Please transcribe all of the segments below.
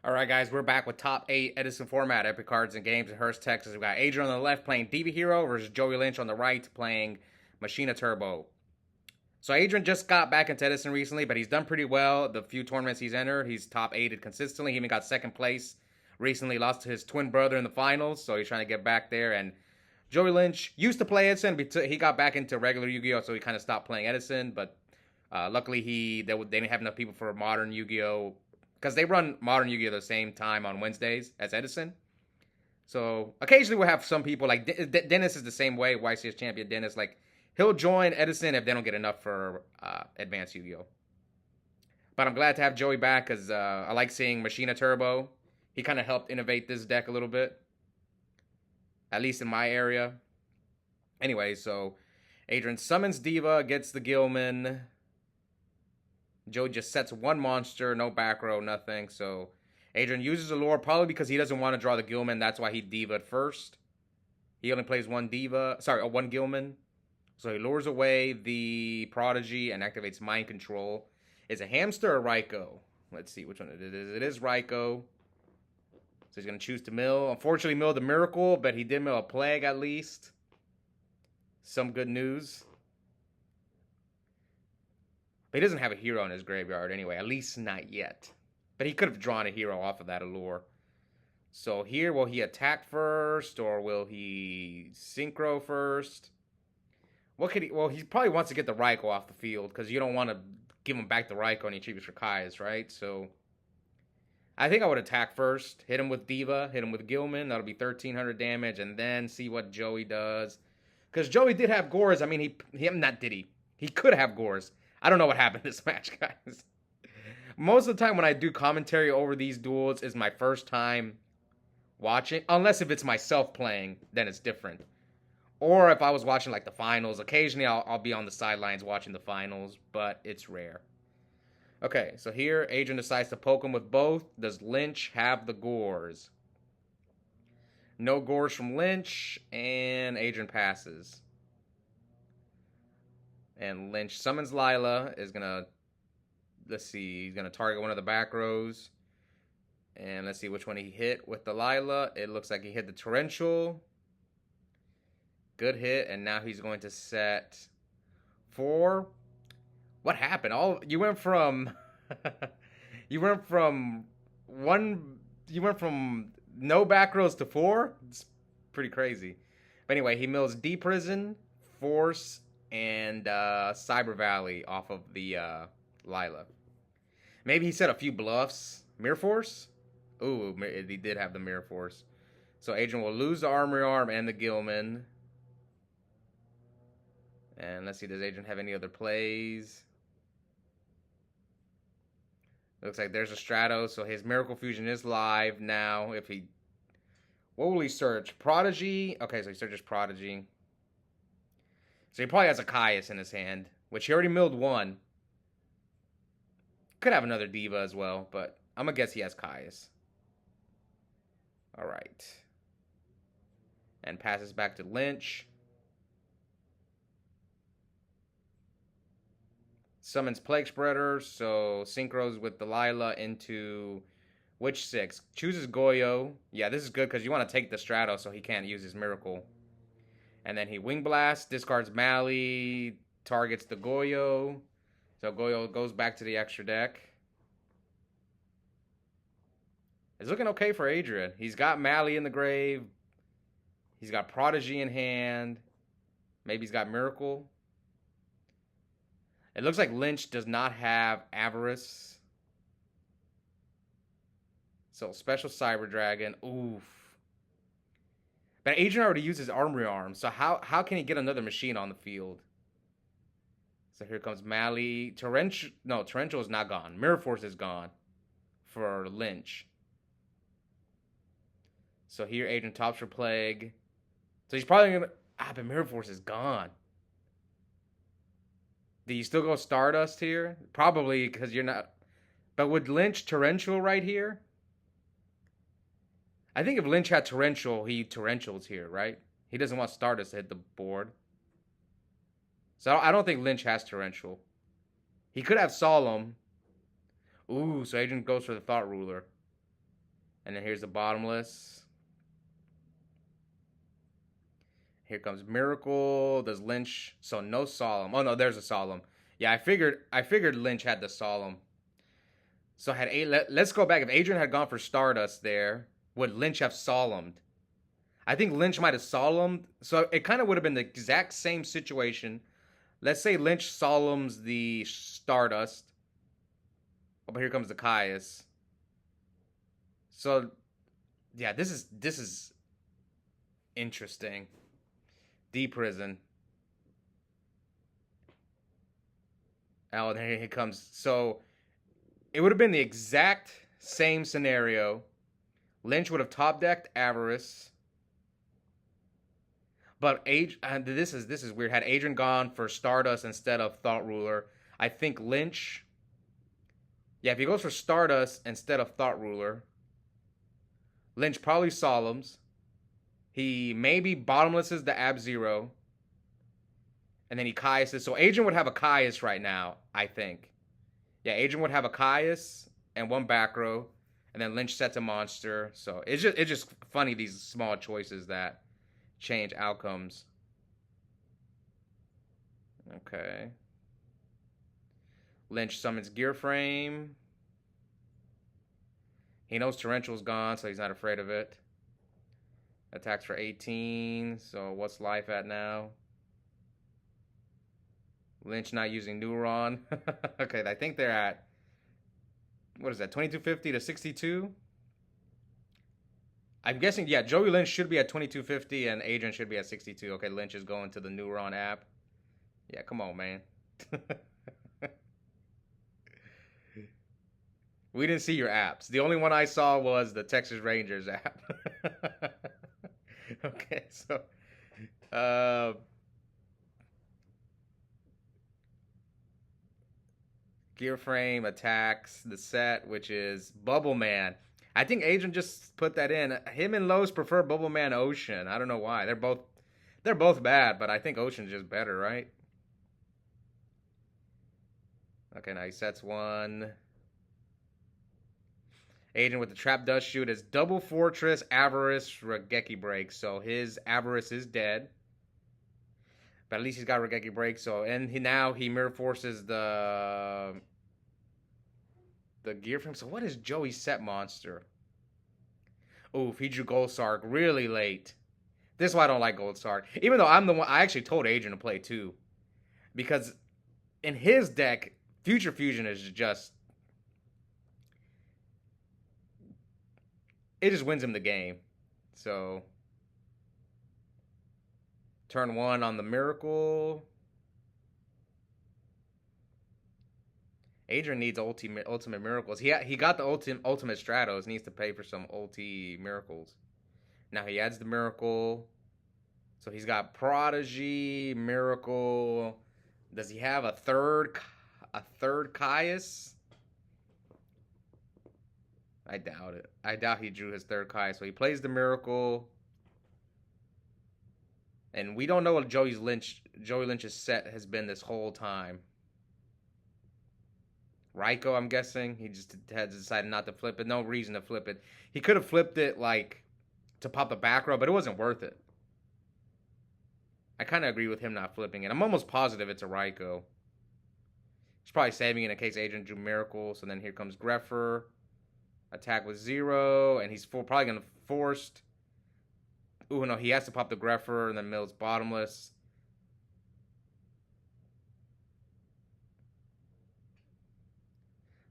All right, guys, we're back with top 8 Edison Format Epic Cards and Games in Hurst, Texas. We've got Adrian on the left playing Diva Hero versus Joey Linch on the right playing Machina Turbo. So Adrian just got back into Edison recently, but he's done pretty well. The few tournaments he's entered, he's top 8'd consistently. He even got second place recently, lost to his twin brother in the finals, so he's trying to get back there. And Joey Linch used to play Edison, but he got back into regular Yu-Gi-Oh!, so he kind of stopped playing Edison, but luckily they didn't have enough people for modern Yu-Gi-Oh! Because they run modern Yu-Gi-Oh! The same time on Wednesdays as Edison. So occasionally we'll have some people, like Dennis is the same way, YCS champion Dennis, like he'll join Edison if they don't get enough for advanced Yu-Gi-Oh! But I'm glad to have Joey back because I like seeing Machina Turbo. He kind of helped innovate this deck a little bit, at least in my area. Anyway, so Adrian summons Diva, gets the Gilman. Joey just sets one monster, no back row, nothing. So Adrian uses a lure probably because he doesn't want to draw the Gilman. That's why he Diva'd first. He only plays one Gilman. So he lures away the Prodigy and activates Mind Control. Is it Hamster or Raikou? Let's see which one it is. It is Raikou. So he's going to choose to mill. Unfortunately, milled a Miracle, but he did mill a Plague at least. Some good news. But he doesn't have a hero in his graveyard anyway, at least not yet. But he could have drawn a hero off of that allure. So here, will he attack first, or will he synchro first? What could he? Well, he probably wants to get the Raikou off the field, because you don't want to give him back the Raikou and he cheapest for Kai's, right? So I think I would attack first, hit him with Diva, hit him with Gilman, that'll be 1,300 damage, and then see what Joey does. Because Joey did have Gores, I mean, he could have Gores. I don't know what happened this match, guys. Most of the time when I do commentary over these duels is my first time watching. Unless if it's myself playing, then it's different. Or if I was watching like the finals. Occasionally I'll be on the sidelines watching the finals, but it's rare. Okay, so here Adrian decides to poke him with both. Does Lynch have the Gores? No Gores from Lynch, and Adrian passes. And Lynch summons Lila, is going to, let's see, he's going to target one of the back rows. And let's see which one he hit with the Lila. It looks like he hit the Torrential. Good hit, and now he's going to set 4. What happened? You went from no back rows to 4? It's pretty crazy. But anyway, he mills D Prison, Force, and Cyber Valley off of the Lila. Maybe he set a few bluffs. Mirror Force? Ooh, he did have the Mirror Force. So Adrian will lose the Armory Arm and the Gilman. And let's see, does Adrian have any other plays? Looks like there's a Strato, so his Miracle Fusion is live now. What will he search? Prodigy? Okay, so he searches Prodigy. So he probably has a Caius in his hand, which he already milled one. Could have another Diva as well, but I'm going to guess he has Caius. All right. And passes back to Lynch. Summons Plague Spreader, so synchros with Delilah into which 6? Chooses Goyo. Yeah, this is good because you want to take the Strato so he can't use his Miracle. And then he Wing Blast, discards Mally, targets the Goyo. So Goyo goes back to the extra deck. It's looking okay for Adrian. He's got Mally in the grave. He's got Prodigy in hand. Maybe he's got Miracle. It looks like Lynch does not have Avarice. So special Cyber Dragon. Oof. But Adrian already uses Armory Arm. So how can he get another machine on the field? So here comes Mally. Torrential is not gone. Mirror Force is gone for Lynch. So here Adrian tops for Plague. So he's probably going to... but Mirror Force is gone. Do you still go Stardust here? Probably, because you're not... But would Lynch Torrential right here? I think if Lynch had Torrential, he Torrentials here, right? He doesn't want Stardust to hit the board. So I don't think Lynch has Torrential. He could have Solemn. Ooh, so Adrian goes for the Thought Ruler. And then here's the bottomless. Here comes Miracle. Does Lynch? So no Solemn. Oh no, there's a Solemn. Yeah, I figured Lynch had the Solemn. So had let's go back. If Adrian had gone for Stardust there, would Lynch have Solemned? I think Lynch might have Solemned. So it kind of would have been the exact same situation. Let's say Lynch Solemns the Stardust. Oh, but here comes the Caius. So yeah, this is interesting. D prison. Oh, and here he comes. So it would have been the exact same scenario. Lynch would have top decked Avarice. But this is weird. Had Adrian gone for Stardust instead of Thought Ruler, I think Lynch. Yeah, if he goes for Stardust instead of Thought Ruler, Lynch probably Solemns. He maybe bottomlesses the Ab-Zero. And then he Caiuses. So Adrian would have a Caius right now, I think. Yeah, Adrian would have a Caius and one back row. And then Lynch sets a monster. So it's just funny, these small choices that change outcomes. Okay. Lynch summons Gear Frame. He knows Torrential's gone, so he's not afraid of it. Attacks for 18. So what's life at now? Lynch not using Neuron. Okay, I think they're at, what is that, 2250 to 62? I'm guessing, yeah, Joey Linch should be at 2250 and Adrian should be at 62. Okay, Lynch is going to the Neuron app. Yeah, come on, man. We didn't see your apps. The only one I saw was the Texas Rangers app. Okay, so Gear Frame attacks the set, which is Bubble Man. I think Adrian just put that in. Him and Lowe's prefer Bubble Man Ocean. I don't know why. They're both bad, but I think Ocean's just better, right? Okay, now he sets one. Adrian with the Trap Dust Shoot is Double Fortress, Avarice, Raigeki Break. So his Avarice is dead. But at least he's got Raigeki Break. So, and now he Mirror Forces the Gear Frame. So what is Joey's set monster? Oof, he drew Gold Sark really late. This is why I don't like Gold Sark. Even though I'm the one, I actually told Adrian to play too. Because in his deck, Future Fusion is just, it just wins him the game. So turn one on the Miracle. Adrian needs ultimate miracles. He got the ultimate Stratos. Needs to pay for some ulti miracles. Now he adds the Miracle. So he's got Prodigy, Miracle. Does he have a third Caius? I doubt it. I doubt he drew his third Caius. So he plays the Miracle. And we don't know what Joey Lynch's set has been this whole time. Raikou, I'm guessing. He just had decided not to flip it. No reason to flip it. He could have flipped it, like, to pop the back row, but it wasn't worth it. I kind of agree with him not flipping it. I'm almost positive it's a Raikou. He's probably saving it in case Adrian drew Miracle. So then here comes Greffer. Attack with 0. And he's probably going to forced. Ooh, no, he has to pop the Greffer, and then Mill's bottomless.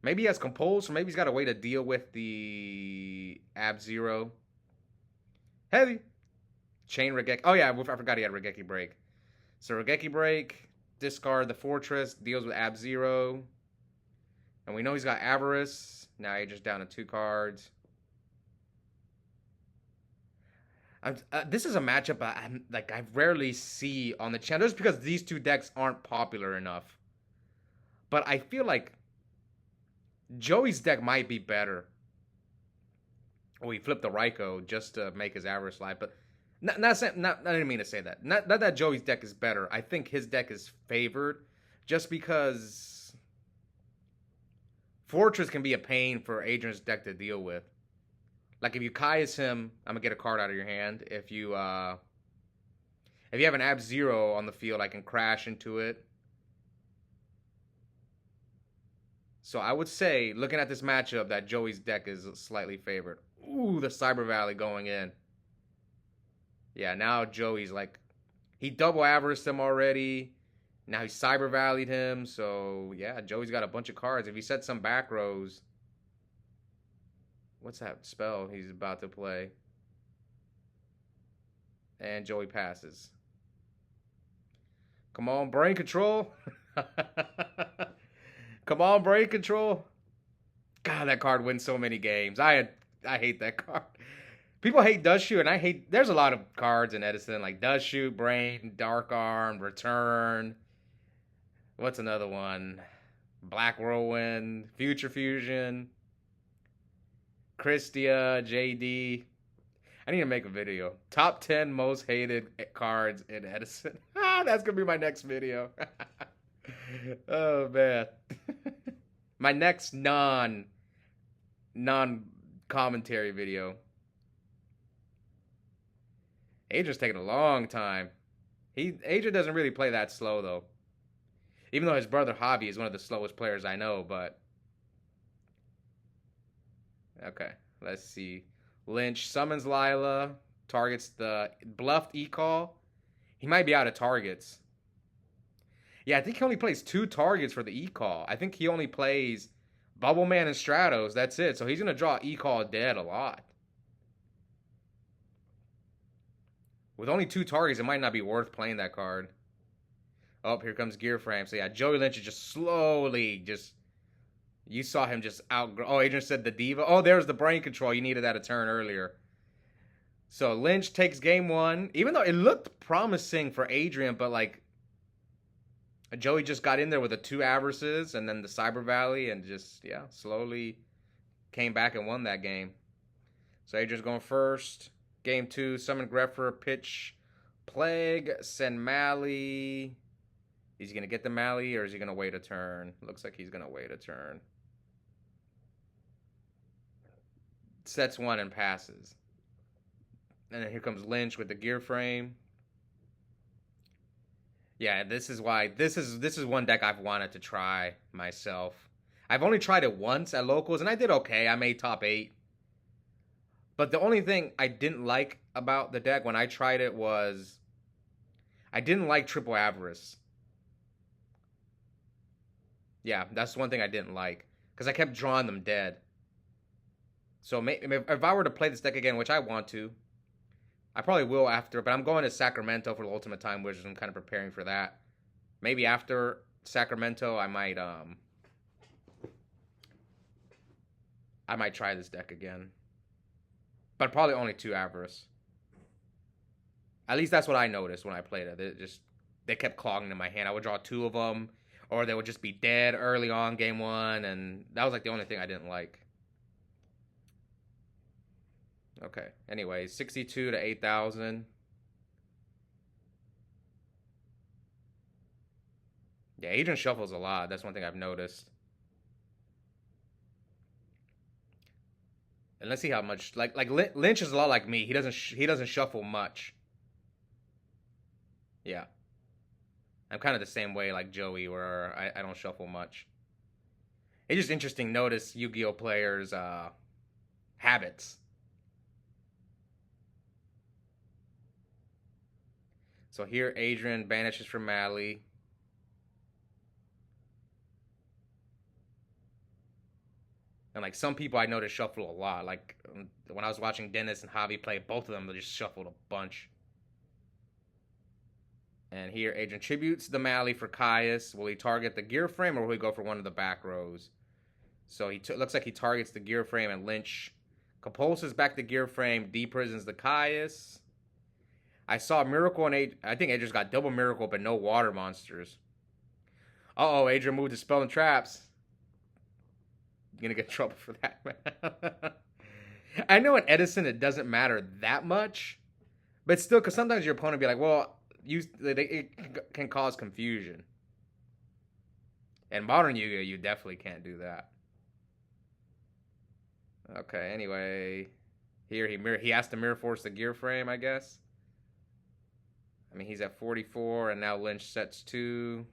Maybe he has Compulse, or maybe he's got a way to deal with the Ab-Zero. Heavy. Chain Raigeki. Oh, yeah, I forgot he had Raigeki Break. So Raigeki Break, discard the Fortress, deals with Ab-Zero. And we know he's got Avarice. Now you're just down to 2 cards. This is a matchup I rarely see on the channel, just because these two decks aren't popular enough. But I feel like Joey's deck might be better. Oh, he flipped the Raikou just to make his Avarice live, but I didn't mean to say that. Not that Joey's deck is better. I think his deck is favored just because Fortress can be a pain for Adrian's deck to deal with. Like if you Caius him, I'm gonna get a card out of your hand. If you have an Ab-Zero on the field, I can crash into it. So I would say, looking at this matchup, that Joey's deck is slightly favored. Ooh, the Cyber Valley going in. Yeah, now Joey's like, he double averaged him already. Now he Cyber Valleyed him. So yeah, Joey's got a bunch of cards. If he set some back rows, what's that spell he's about to play? And Joey passes. Come on, brain control. Come on, brain control. God, that card wins so many games. I hate that card. People hate Does Shoot, and I hate. There's a lot of cards in Edison like Does Shoot, Brain, Dark Arm, Return. What's another one? Black Whirlwind, Future Fusion, Christia, JD. I need to make a video. Top 10 most hated cards in Edison. That's going to be my next video. Oh, man. My next non-commentary video. Adrian's taking a long time. Adrian doesn't really play that slow, though. Even though his brother Javi is one of the slowest players I know, but... Okay, let's see. Lynch summons Lila, targets the bluffed E-Call. He might be out of targets. Yeah, I think he only plays 2 targets for the E-Call. I think he only plays Bubble Man and Stratos. That's it. So he's going to draw E-Call dead a lot. With only 2 targets, it might not be worth playing that card. Oh, here comes Gear Frame. So yeah, Joey Linch is just slowly You saw him just outgrow. Oh, Adrian said the Diva. Oh, there's the brain control. You needed that a turn earlier. So Lynch takes game 1. Even though it looked promising for Adrian, but like Joey just got in there with the 2 Avarices and then the Cyber Valley and just, yeah, slowly came back and won that game. So Adrian's going first. Game 2, summon Grepher, pitch Plague, send Mally. Is he going to get the Mally or is he going to wait a turn? Looks like he's going to wait a turn. Sets 1 and passes. And then here comes Lynch with the Gear Frame. Yeah, this is one deck I've wanted to try myself. I've only tried it once at locals and I did okay. I made top 8. But the only thing I didn't like about the deck when I tried it was I didn't like Triple Avarice. Yeah, that's one thing I didn't like. Because I kept drawing them dead. So if I were to play this deck again, which I want to, I probably will after, but I'm going to Sacramento for the Ultimate Time Wizards. I'm kind of preparing for that. Maybe after Sacramento, I might try this deck again. But probably only 2 Avarice. At least that's what I noticed when I played it. They kept clogging in my hand. I would draw 2 of them. Or they would just be dead early on game 1. And that was like the only thing I didn't like. Okay. Anyway, 62 to 8,000. Yeah, Adrian shuffles a lot. That's one thing I've noticed. And let's see how much. Like Lynch is a lot like me. He doesn't shuffle much. Yeah. I'm kind of the same way like Joey, where I don't shuffle much. It's just interesting to notice Yu-Gi-Oh! Players' habits. So here Adrian banishes from Mally. And like some people I noticed shuffle a lot. Like when I was watching Dennis and Javi play, both of them they just shuffled a bunch. And here Adrian tributes the Mally for Caius. Will he target the Gear Frame or will he go for one of the back rows? So he looks like he targets the Gear Frame and Lynch compulses back the Gear Frame, deprisons the Caius. I saw Miracle and I think Adrian's got double Miracle but no water monsters. Uh-oh, Adrian moved to Spell and Traps. You're going to get in trouble for that, man. I know in Edison it doesn't matter that much. But still, because sometimes your opponent will be like, well, it can cause confusion. In modern Yu-Gi-Oh, you definitely can't do that. Okay, anyway. Here he has to mirror force the gear frame, I guess. I mean, he's at 44, and now Linch sets 2.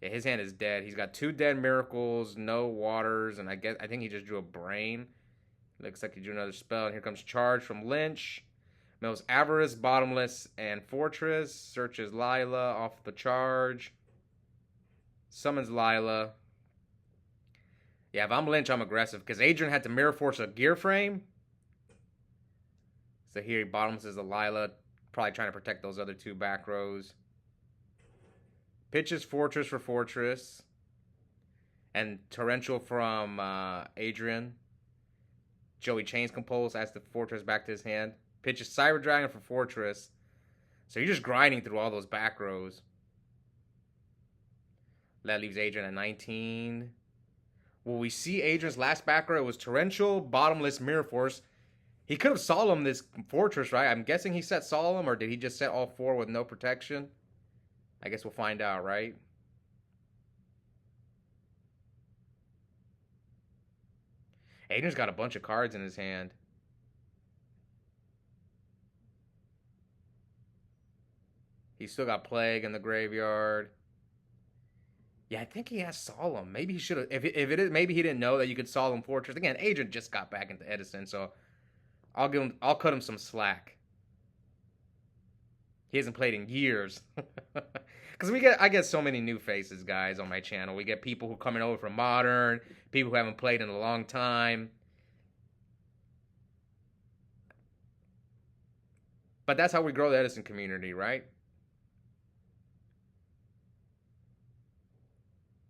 Yeah, his hand is dead. He's got 2 dead miracles, no waters, and I think he just drew a brain. Looks like he drew another spell, and here comes charge from Linch. Mills Avarice, Bottomless, and Fortress. Searches Lila off the charge. Summons Lila. Yeah, if I'm Linch, I'm aggressive, because Adrian had to mirror force a gear frame. So here he bottomlesses the Lila, probably trying to protect those other 2 back rows. Pitches Fortress for Fortress. And Torrential from Adrian. Joey Chains Compulse, adds the Fortress back to his hand. Pitches Cyber Dragon for Fortress. So you're just grinding through all those back rows. That leaves Adrian at 19. Well, we see Adrian's last back row. It was Torrential, Bottomless, Mirror Force. He could have solemned this Fortress, right? I'm guessing he set solemn, or did he just set all 4 with no protection? I guess we'll find out, right? Adrian's got a bunch of cards in his hand. He's still got Plague in the graveyard. Yeah, I think he has Solemn. Maybe he should have. If it is, maybe he didn't know that you could Solemn Fortress. Again, Adrian just got back into Edison, so I'll cut him some slack. He hasn't played in years. Because I get so many new faces, guys, on my channel. We get people who are coming over from Modern, people who haven't played in a long time. But that's how we grow the Edison community, right?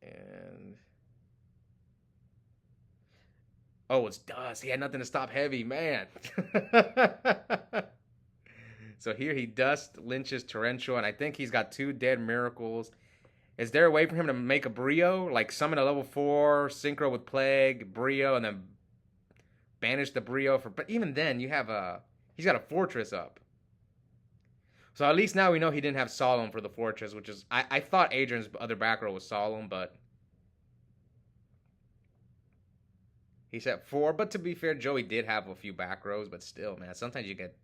And oh, it's dust. He had nothing to stop heavy, man. So here he dusts Lynch's Torrential, and I think he's got 2 dead miracles. Is there a way for him to make a Brio? Like summon a level 4, synchro with Plague, Brio, and then banish the Brio for. But even then, he's got a Fortress up. So at least now we know he didn't have Solemn for the Fortress, which is I thought Adrian's other back row was Solemn, but he set 4. But to be fair, Joey did have a few back rows, but still, man, sometimes you get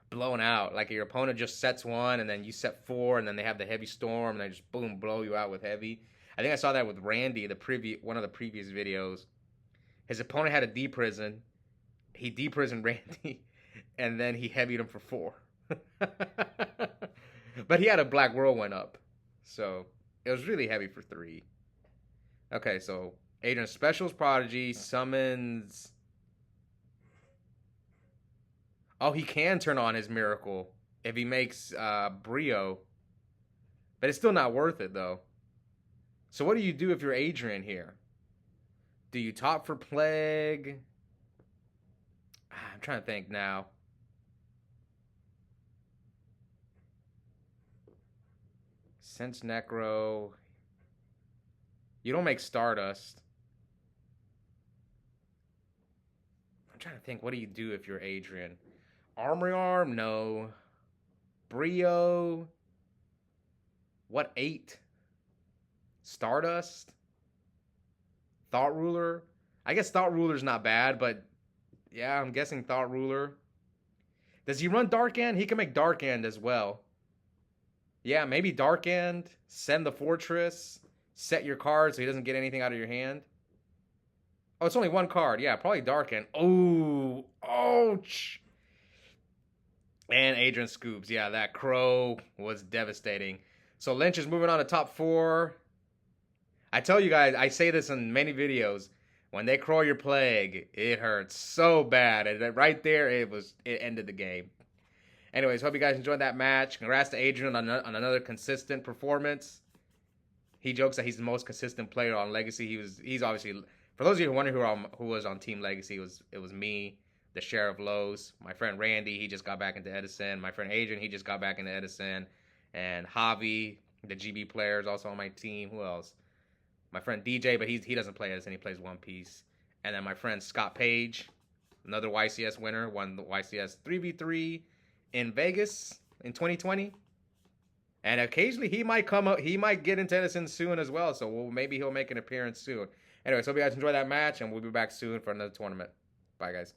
blown out. Like your opponent just sets 1, and then you set 4, and then they have the heavy storm, and they just boom blow you out with heavy. I think I saw that with Randy, one of the previous videos. His opponent had a D-Prison. He D-Prisoned Randy, and then he heavied him for 4. But he had a Black Whirlwind up, so it was really heavy for 3. Okay, so Adrian specials Prodigy, summons. Oh, he can turn on his Miracle if he makes Brio, but it's still not worth it though. So what do you do if you're Adrian here? Do you top for Plague? I'm trying to think now. Sense Necro. You don't make Stardust. I'm trying to think, what do you do if you're Adrian? Armory Arm? No. Brio? What, 8? Stardust? Thought Ruler? I guess Thought Ruler's not bad, but yeah, I'm guessing Thought Ruler. Does he run Dark End? He can make Dark End as well. Yeah, maybe Dark End, send the Fortress, set your card so he doesn't get anything out of your hand. Oh, it's only 1 card. Yeah, probably Dark End. Oh, ouch. And Adrian scoops. Yeah, that Crow was devastating. So Lynch is moving on to top 4. I tell you guys, I say this in many videos. When they Crow your Plague, it hurts so bad. And right there, it ended the game. Anyways, hope you guys enjoyed that match. Congrats to Adrian on another consistent performance. He jokes that he's the most consistent player on Legacy. He's obviously, for those of you who wonder who was on Team Legacy, it was me, the Sheriff Lowe's, my friend Randy. He just got back into Edison. My friend Adrian, he just got back into Edison, and Javi, the GB player, is also on my team. Who else? My friend DJ, but he doesn't play Edison. He plays One Piece. And then my friend Scott Page, another YCS winner, won the YCS 3v3 in Vegas in 2020, and occasionally he might come up. He might get into Edison soon as well. So maybe he'll make an appearance soon. Anyways, hope you guys enjoy that match, and we'll be back soon for another tournament. Bye, guys.